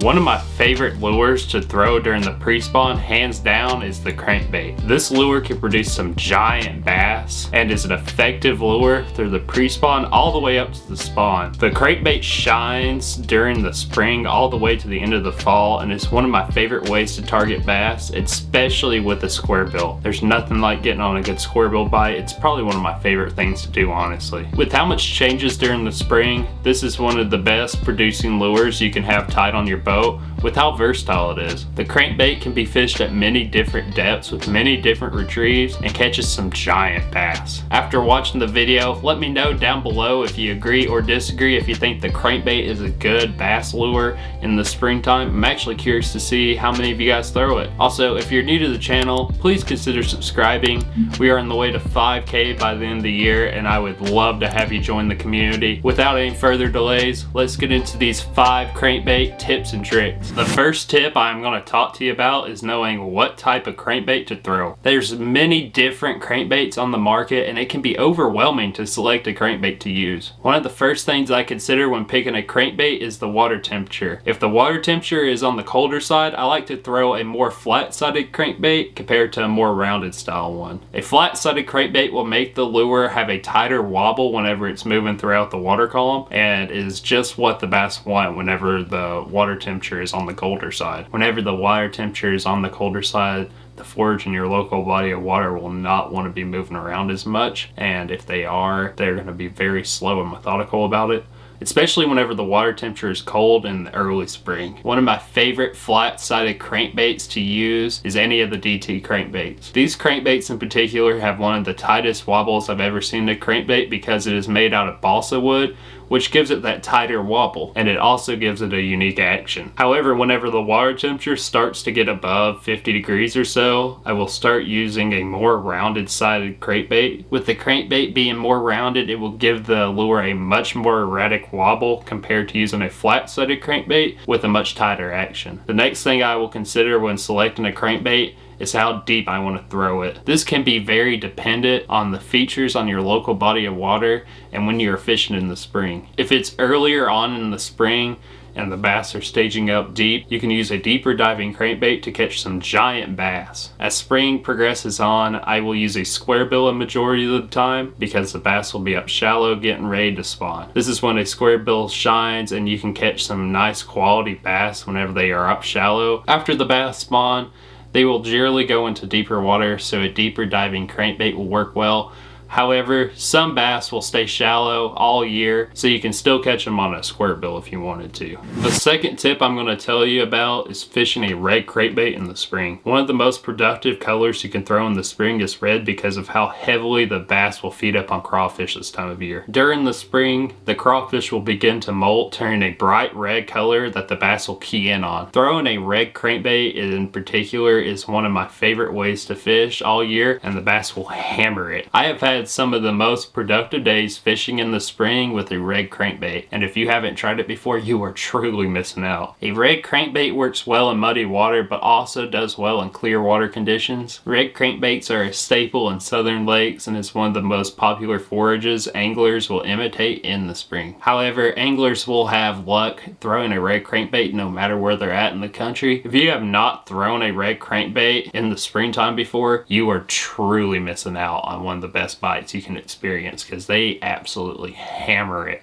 One of my favorite lures to throw during the pre-spawn, hands down, is the crankbait. This lure can produce some giant bass and is an effective lure through the pre-spawn all the way up to the spawn. The crankbait shines during the spring all the way to the end of the fall, and it's one of my favorite ways to target bass, especially with a square bill. There's nothing like getting on a good square bill bite. It's probably one of my favorite things to do, honestly. With how much changes during the spring, this is one of the best producing lures you can have tied on your boat with how versatile it is. The crankbait can be fished at many different depths with many different retrieves and catches some giant bass. After watching the video, let me know down below if you agree or disagree, if you think the crankbait is a good bass lure in the springtime. I'm actually curious to see how many of you guys throw it. Also, if you're new to the channel, please consider subscribing. We are on the way to 5K by the end of the year, and I would love to have you join the community. Without any further delays, let's get into these 5 crankbait tips and tricks. The first tip I'm going to talk to you about is knowing what type of crankbait to throw. There's many different crankbaits on the market, and it can be overwhelming to select a crankbait to use. One of the first things I consider when picking a crankbait is the water temperature. If the water temperature is on the colder side, I like to throw a more flat-sided crankbait compared to a more rounded style one. A flat-sided crankbait will make the lure have a tighter wobble whenever it's moving throughout the water column, and is just what the bass want whenever the water temperature is on the colder side. Whenever the water temperature is on the colder side, the forage in your local body of water will not want to be moving around as much, and if they are, they're going to be very slow and methodical about it, especially whenever the water temperature is cold in the early spring. One of my favorite flat-sided crankbaits to use is any of the DT crankbaits. These crankbaits in particular have one of the tightest wobbles I've ever seen in a crankbait because it is made out of balsa wood, which gives it that tighter wobble, and it also gives it a unique action. However, whenever the water temperature starts to get above 50 degrees or so, I will start using a more rounded sided crankbait. With the crankbait being more rounded, it will give the lure a much more erratic wobble compared to using a flat sided crankbait with a much tighter action. The next thing I will consider when selecting a crankbait is how deep I want to throw it. This can be very dependent on the features on your local body of water and when you're fishing in the spring. If it's earlier on in the spring and the bass are staging up deep, you can use a deeper diving crankbait to catch some giant bass. As spring progresses on, I will use a square bill a majority of the time because the bass will be up shallow getting ready to spawn. This is when a square bill shines and you can catch some nice quality bass whenever they are up shallow. After the bass spawn, they will generally go into deeper water, so a deeper diving crankbait will work well. However, some bass will stay shallow all year, so you can still catch them on a square bill if you wanted to. The second tip I'm going to tell you about is fishing a red crankbait in the spring. One of the most productive colors you can throw in the spring is red because of how heavily the bass will feed up on crawfish this time of year. During the spring, the crawfish will begin to molt, turning a bright red color that the bass will key in on. Throwing a red crankbait in particular is one of my favorite ways to fish all year, and the bass will hammer it. I have had some of the most productive days fishing in the spring with a red crankbait, and if you haven't tried it before, you are truly missing out. A red crankbait works well in muddy water, but also does well in clear water conditions. Red crankbaits are a staple in southern lakes and is one of the most popular forages anglers will imitate in the spring. However, anglers will have luck throwing a red crankbait no matter where they're at in the country. If you have not thrown a red crankbait in the springtime before, you are truly missing out on one of the best bites you can experience because they absolutely hammer it,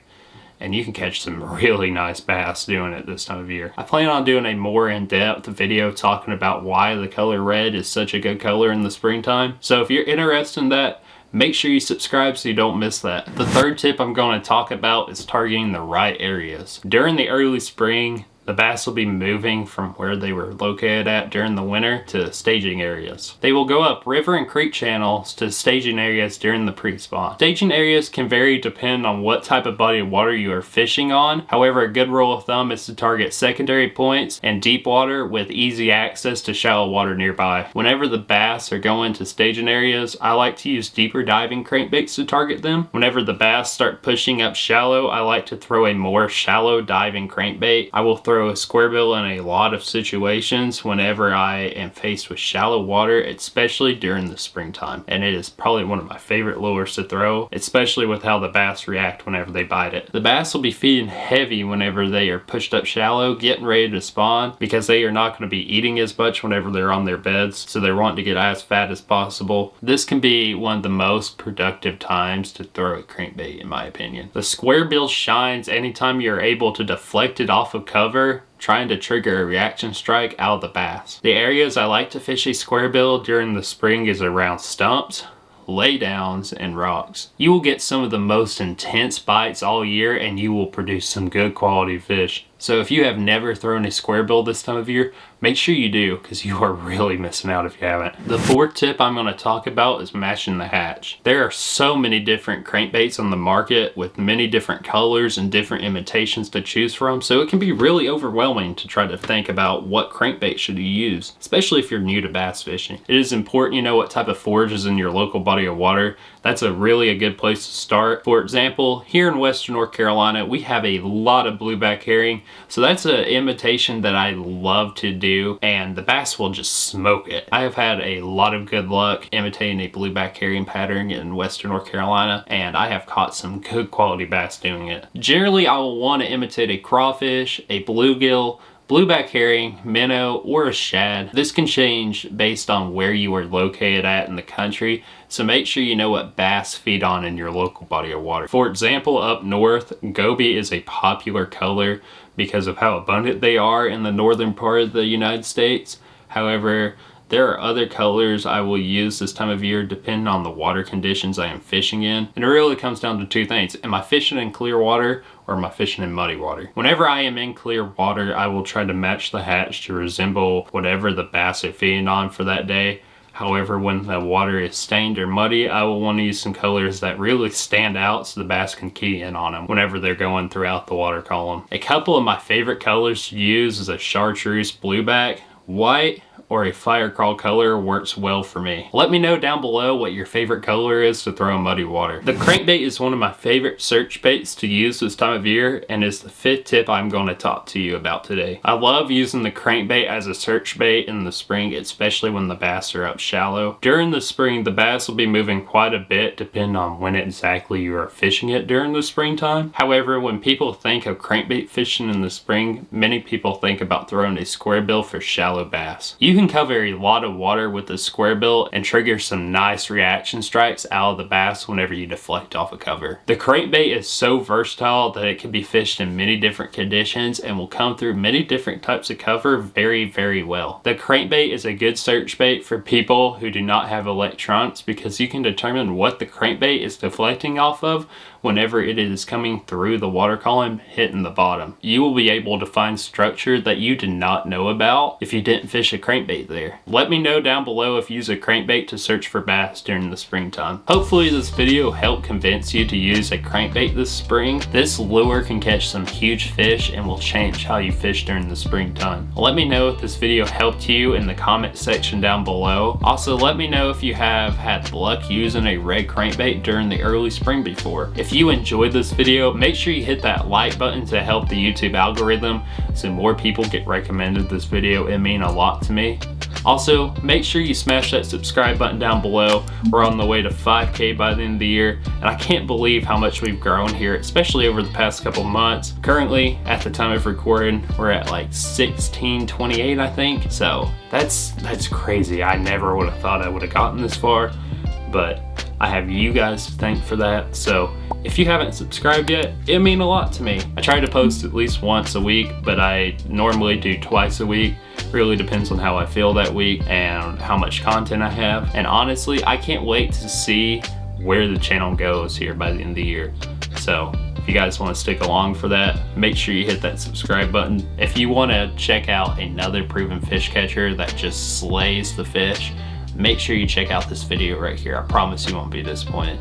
and you can catch some really nice bass doing it this time of year. I plan on doing a more in-depth video talking about why the color red is such a good color in the springtime, so if you're interested in that, make sure you subscribe so you don't miss that. The third tip I'm going to talk about is targeting the right areas. During the early spring, the bass will be moving from where they were located at during the winter to staging areas. They will go up river and creek channels to staging areas during the pre-spawn. Staging areas can vary depending on what type of body of water you are fishing on. However, a good rule of thumb is to target secondary points and deep water with easy access to shallow water nearby. Whenever the bass are going to staging areas, I like to use deeper diving crankbaits to target them. Whenever the bass start pushing up shallow, I like to throw a more shallow diving crankbait. I will throw throw a square bill in a lot of situations whenever I am faced with shallow water, especially during the springtime. And it is probably one of my favorite lures to throw, especially with how the bass react whenever they bite it. The bass will be feeding heavy whenever they are pushed up shallow, getting ready to spawn, because they are not going to be eating as much whenever they're on their beds, so they're wanting to get as fat as possible. This can be one of the most productive times to throw a crankbait, in my opinion. The square bill shines anytime you're able to deflect it off of cover, trying to trigger a reaction strike out of the bass. The areas I like to fish a square bill during the spring is around stumps, laydowns, and rocks. You will get some of the most intense bites all year, and you will produce some good quality fish. So if you have never thrown a square bill this time of year, make sure you do, because you are really missing out if you haven't. The fourth tip I'm going to talk about is mashing the hatch. There are so many different crankbaits on the market with many different colors and different imitations to choose from, so it can be really overwhelming to try to think about what crankbait should you use, especially if you're new to bass fishing. It is important you know what type of forage is in your local body of water. That's a good place to start. For example, here in Western North Carolina, we have a lot of blueback herring, so that's an imitation that I love to do, and the bass will just smoke it. I have had a lot of good luck imitating a blueback herring pattern in Western North Carolina, and I have caught some good quality bass doing it. Generally, I will want to imitate a crawfish, a bluegill, blueback herring, minnow, or a shad. This can change based on where you are located at in the country, so make sure you know what bass feed on in your local body of water. For example, up north, goby is a popular color because of how abundant they are in the northern part of the United States. However, there are other colors I will use this time of year depending on the water conditions I am fishing in. And it really comes down to two things. Am I fishing in clear water or am I fishing in muddy water? Whenever I am in clear water, I will try to match the hatch to resemble whatever the bass are feeding on for that day. However, when the water is stained or muddy, I will want to use some colors that really stand out so the bass can key in on them whenever they're going throughout the water column. A couple of my favorite colors to use is a chartreuse blueback, white, or a fire crawl color works well for me. Let me know down below what your favorite color is to throw in muddy water. The crankbait is one of my favorite search baits to use this time of year, and is the fifth tip I'm going to talk to you about today. I love using the crankbait as a search bait in the spring, especially when the bass are up shallow. During the spring, the bass will be moving quite a bit depending on when exactly you are fishing it during the springtime. However, when people think of crankbait fishing in the spring, many people think about throwing a square bill for shallow bass. You can cover a lot of water with a square bill and trigger some nice reaction strikes out of the bass whenever you deflect off a cover. The crankbait is so versatile that it can be fished in many different conditions and will come through many different types of cover very well. The crankbait is a good search bait for people who do not have electronics, because you can determine what the crankbait is deflecting off of whenever it is coming through the water column hitting the bottom. You will be able to find structure that you did not know about if you didn't fish a crankbait there. Let me know down below if you use a crankbait to search for bass during the springtime. Hopefully this video helped convince you to use a crankbait this spring. This lure can catch some huge fish and will change how you fish during the springtime. Let me know if this video helped you in the comment section down below. Also, let me know if you have had luck using a red crankbait during the early spring before. If you enjoyed this video, make sure you hit that like button to help the YouTube algorithm so more people get recommended this video. It means a lot to me. Also, make sure you smash that subscribe button down below. We're on the way to 5K by the end of the year, and I can't believe how much we've grown here, especially over the past couple months. Currently, at the time of recording, we're at like 1628, I think. So that's crazy. I never would have thought I would have gotten this far, but I have you guys to thank for that. So if you haven't subscribed yet, it means a lot to me. I try to post at least once a week, but I normally do twice a week. Really depends on how I feel that week and how much content I have. And honestly, I can't wait to see where the channel goes here by the end of the year. So if you guys want to stick along for that, make sure you hit that subscribe button. If you want to check out another proven fish catcher that just slays the fish, make sure you check out this video right here. I promise you won't be disappointed.